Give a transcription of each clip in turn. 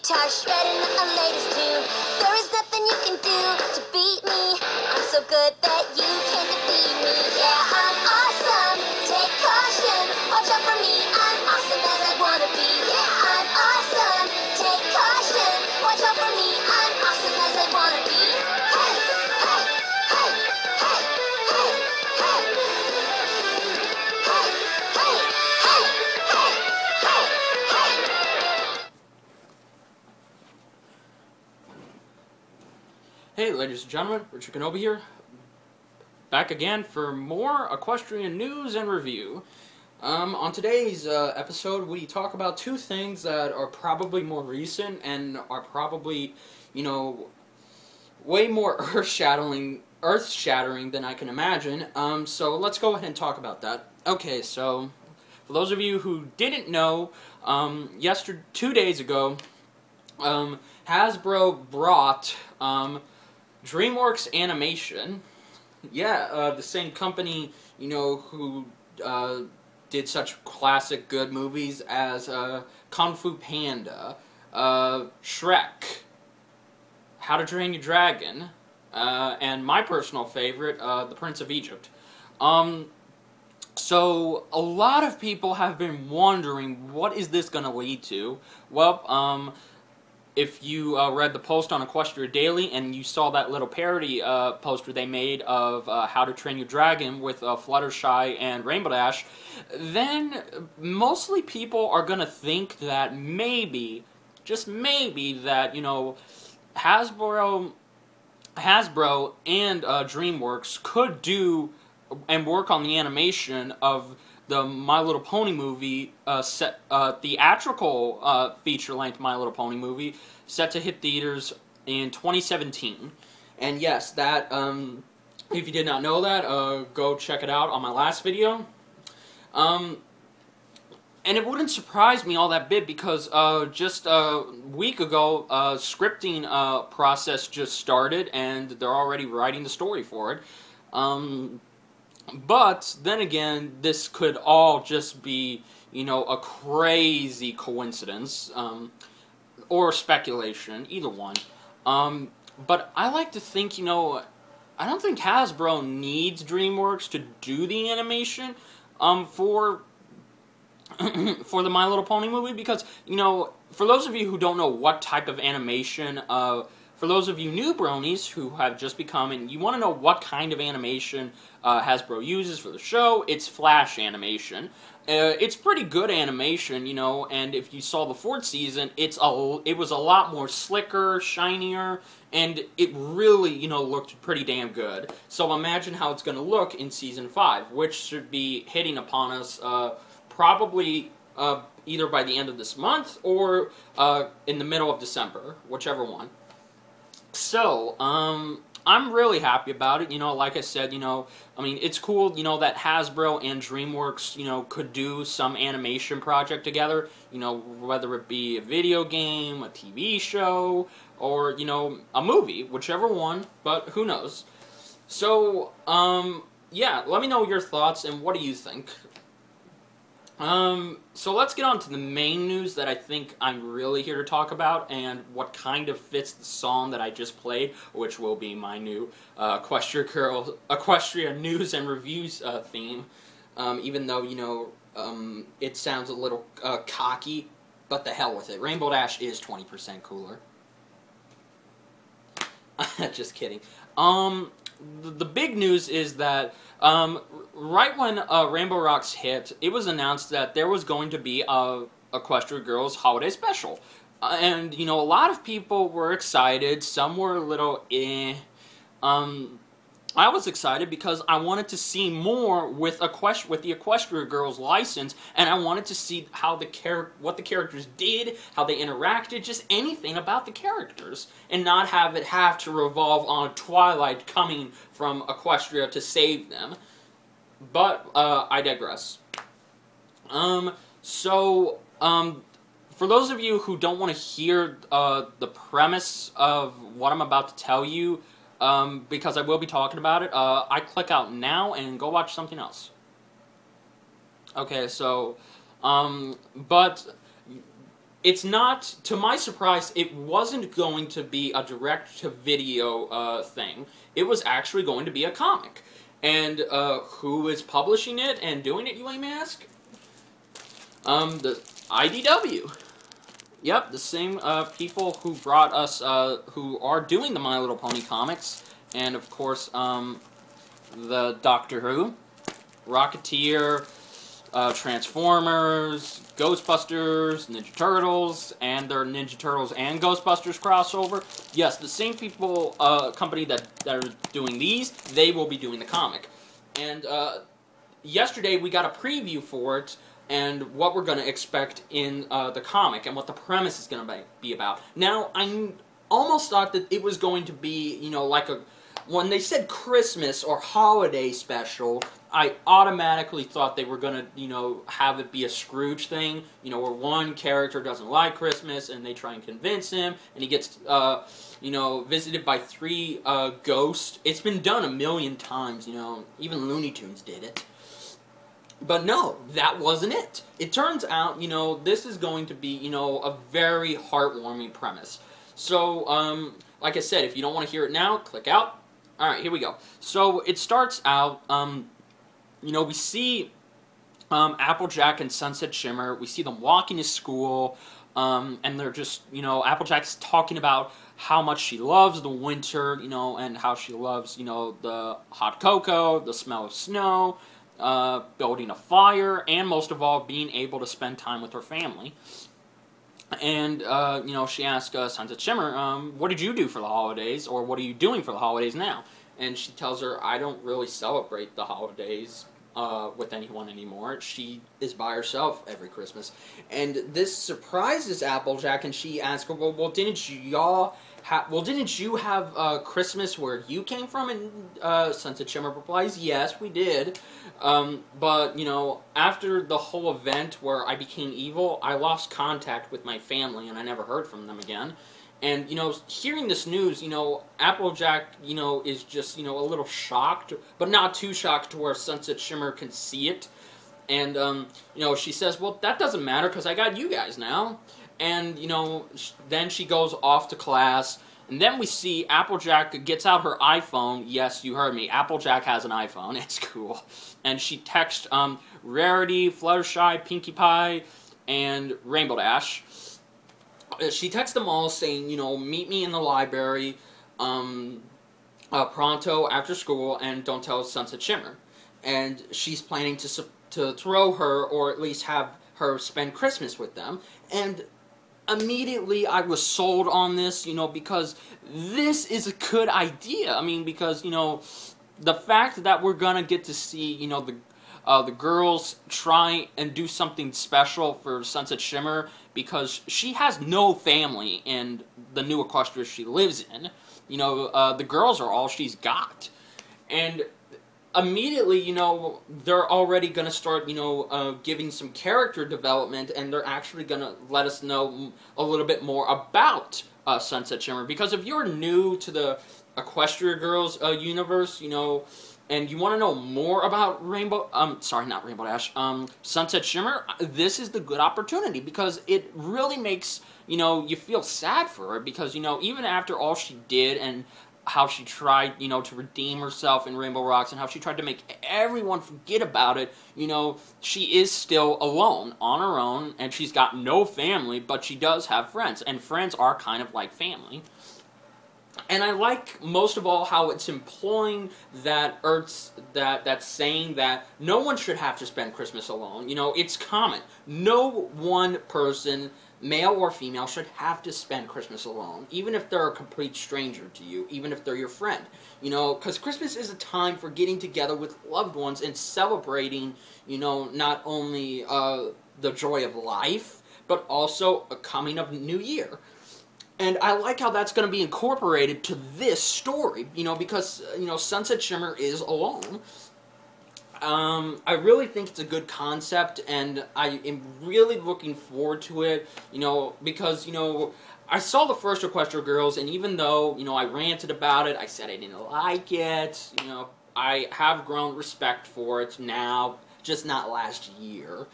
guitar shredding a latest tune. There is nothing you can do to beat me. I'm so good that you can't defeat me. Yeah, I'm awesome. Take caution. Watch out for me. I'm awesome as I wanna be. Yeah, I'm awesome. Take caution. Watch out for me. I'm awesome as I wanna be. Hey, hey, hey, hey, hey, hey. Hey, hey, hey, hey, hey, hey. Hey, ladies and gentlemen, Richard Kenobi here, back again for more equestrian news and review. On today's episode, we talk about two things that are probably more recent and are probably, way more earth-shattering than I can imagine. So let's go ahead and talk about that. Okay, so for those of you who didn't know, 2 days ago, Hasbro brought DreamWorks Animation, the same company, who did such classic good movies as Kung Fu Panda, Shrek, How to Train Your Dragon, and my personal favorite, The Prince of Egypt. So a lot of people have been wondering, what is this going to lead to? Well, if you read the post on Equestria Daily and you saw that little parody poster they made of How to Train Your Dragon with Fluttershy and Rainbow Dash, then mostly people are going to think that maybe, just maybe, that, Hasbro and DreamWorks could do and work on the animation of the My Little Pony movie, theatrical feature-length My Little Pony movie, set to hit theaters in 2017. And yes, that, if you did not know that, go check it out on my last video. And it wouldn't surprise me all that bit because just a week ago, scripting process just started and they're already writing the story for it. But then again, this could all just be, a crazy coincidence, or speculation, either one. But I like to think, I don't think Hasbro needs DreamWorks to do the animation, for the My Little Pony movie, because, for those of you who don't know what type of animation, for those of you new bronies who have just become, and you want to know what kind of animation Hasbro uses for the show, it's Flash animation. It's pretty good animation, and if you saw the 4th season, it was a lot more slicker, shinier, and it really, looked pretty damn good. So imagine how it's going to look in Season 5, which should be hitting upon us probably either by the end of this month or in the middle of December, whichever one. So, I'm really happy about it, like I said, it's cool, that Hasbro and DreamWorks, could do some animation project together, whether it be a video game, a TV show, or, a movie, whichever one, but who knows. So, yeah, let me know your thoughts, and what do you think? So let's get on to the main news that I think I'm really here to talk about, and what kind of fits the song that I just played, which will be my new Equestria News and Reviews theme, even though, it sounds a little cocky, but the hell with it. Rainbow Dash is 20% cooler. Just kidding. The big news is that right when Rainbow Rocks hit, it was announced that there was going to be a Equestria Girls Holiday Special. And, a lot of people were excited, some were a little eh. I was excited because I wanted to see more with the Equestria Girls license, and I wanted to see how what the characters did, how they interacted, just anything about the characters, and not have it to revolve on Twilight coming from Equestria to save them. But I digress. For those of you who don't want to hear the premise of what I'm about to tell you, because I will be talking about it, I click out now and go watch something else. Okay, so, but it's not, to my surprise, it wasn't going to be a direct-to-video thing. It was actually going to be a comic. And who is publishing it and doing it, you may ask? The IDW. Yep, the same people who brought us, who are doing the My Little Pony comics, and of course, the Doctor Who, Rocketeer, Transformers, Ghostbusters, Ninja Turtles, and their Ninja Turtles and Ghostbusters crossover. Yes, the same people, company that are doing these, they will be doing the comic. And yesterday we got a preview for it, and what we're going to expect in the comic, and what the premise is going to be about. Now, I almost thought that it was going to be, you know, like a... When they said Christmas or holiday special, I automatically thought they were going to, you know, have it be a Scrooge thing, you know, where one character doesn't like Christmas, and they try and convince him, and he gets, you know, visited by 3 ghosts. It's been done a million times, you know, even Looney Tunes did it. But no, that wasn't it. It turns out, you know, this is going to be, you know, a very heartwarming premise. So, like I said, if you don't want to hear it now, click out. Alright, here we go. So, it starts out, you know, we see Applejack and Sunset Shimmer. We see them walking to school, and they're just, you know, Applejack's talking about how much she loves the winter, you know, and how she loves, you know, the hot cocoa, the smell of snow, building a fire, and most of all, being able to spend time with her family. And, you know, she asked Sunset Shimmer, what did you do for the holidays, or what are you doing for the holidays now? And she tells her, I don't really celebrate the holidays with anyone anymore. She is by herself every Christmas. And this surprises Applejack, and she asks her, well, didn't you have Christmas where you came from? And Sunset Shimmer replies, yes, we did. But, you know, after the whole event where I became evil, I lost contact with my family, and I never heard from them again. And, you know, hearing this news, you know, Applejack, you know, is just, you know, a little shocked, but not too shocked to where Sunset Shimmer can see it. And, you know, she says, well, that doesn't matter, because I got you guys now. And, you know, then she goes off to class, and then we see Applejack gets out her iPhone. Yes, you heard me. Applejack has an iPhone. It's cool. And she texts Rarity, Fluttershy, Pinkie Pie, and Rainbow Dash. She texts them all saying, you know, meet me in the library pronto after school, and don't tell Sunset Shimmer. And she's planning to throw her, or at least have her spend Christmas with them. And immediately I was sold on this, you know, because this is a good idea. I mean, because, you know, the fact that we're gonna get to see, you know, the girls try and do something special for Sunset Shimmer, because she has no family in the new Equestria she lives in. You know, the girls are all she's got. And immediately, you know, they're already going to start, you know, giving some character development, and they're actually going to let us know a little bit more about Sunset Shimmer. Because if you're new to the Equestria Girls universe, you know, and you want to know more about Sunset Shimmer, this is the good opportunity, because it really makes, you know, you feel sad for her, because, you know, even after all she did, and how she tried, you know, to redeem herself in Rainbow Rocks, and how she tried to make everyone forget about it, you know, she is still alone, on her own, and she's got no family, but she does have friends, and friends are kind of like family. And I like, most of all, how it's employing that saying that no one should have to spend Christmas alone. You know, it's common. No one person, male or female, should have to spend Christmas alone, even if they're a complete stranger to you, even if they're your friend. You know, because Christmas is a time for getting together with loved ones and celebrating, you know, not only the joy of life, but also a coming of New Year. And I like how that's going to be incorporated to this story, you know, because, you know, Sunset Shimmer is alone. I really think it's a good concept, and I am really looking forward to it, you know, because, you know, I saw the first Equestria Girls, and even though, you know, I ranted about it, I said I didn't like it, you know, I have grown respect for it now, just not last year.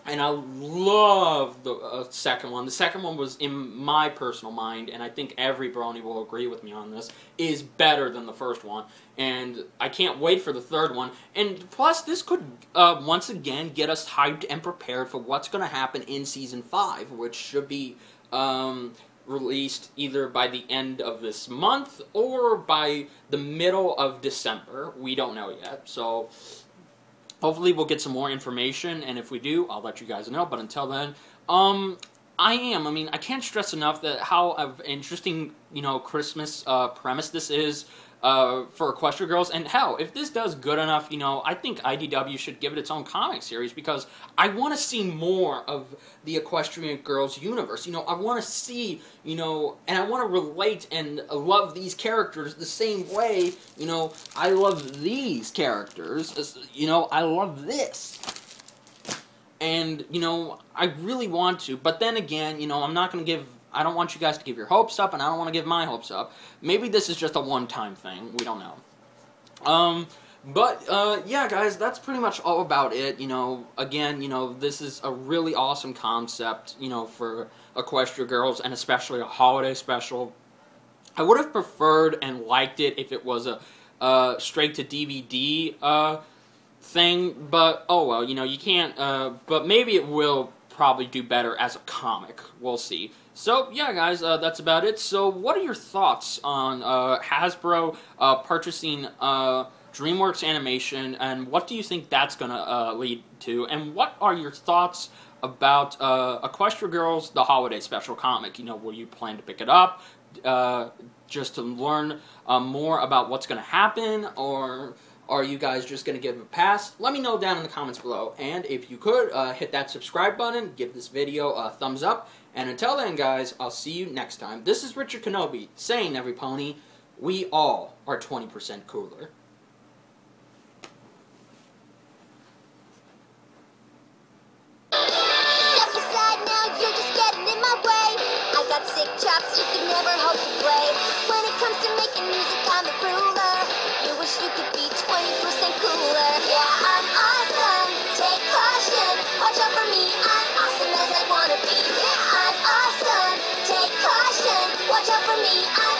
And I love the second one. The second one was, in my personal mind, and I think every brony will agree with me on this, is better than the first one. And I can't wait for the third one. And plus, this could, once again, get us hyped and prepared for what's going to happen in Season 5, which should be released either by the end of this month or by the middle of December. We don't know yet, so hopefully we'll get some more information, and if we do, I'll let you guys know. But until then, I can't stress enough that how interesting, Christmas premise this is for Equestria Girls. And hell, if this does good enough, I think IDW should give it its own comic series, because I want to see more of the Equestrian Girls universe. I want to see, and I want to relate and love these characters the same way, I love these characters. I love this. And, I really want to, but then again, I'm not going to give, I don't want you guys to give your hopes up, and I don't want to give my hopes up. Maybe this is just a one-time thing. We don't know. Yeah, guys, that's pretty much all about it. Again, this is a really awesome concept, for Equestria Girls, and especially a holiday special. I would have preferred and liked it if it was a straight-to-DVD thing, but oh well, you can't, but maybe it will probably do better as a comic. We'll see. So, yeah, guys, that's about it. So, what are your thoughts on Hasbro purchasing DreamWorks Animation, and what do you think that's going to lead to? And what are your thoughts about Equestria Girls, the Holiday Special comic? Will you plan to pick it up just to learn more about what's going to happen, or are you guys just going to give it a pass? Let me know down in the comments below. And if you could, hit that subscribe button, give this video a thumbs up. And until then, guys, I'll see you next time. This is Richard Kenobi, saying, every pony, we all are 20% cooler. Step aside now, you're just getting in my way. I got sick chops you could never hope to play. When it comes to making music, I'm the ruler. You wish you could be 20% cooler. Yeah, I'm awesome. Take caution. Watch out for me. I'm awesome as I wanna be. Yeah, I'm awesome. Take caution. Watch out for me. I'm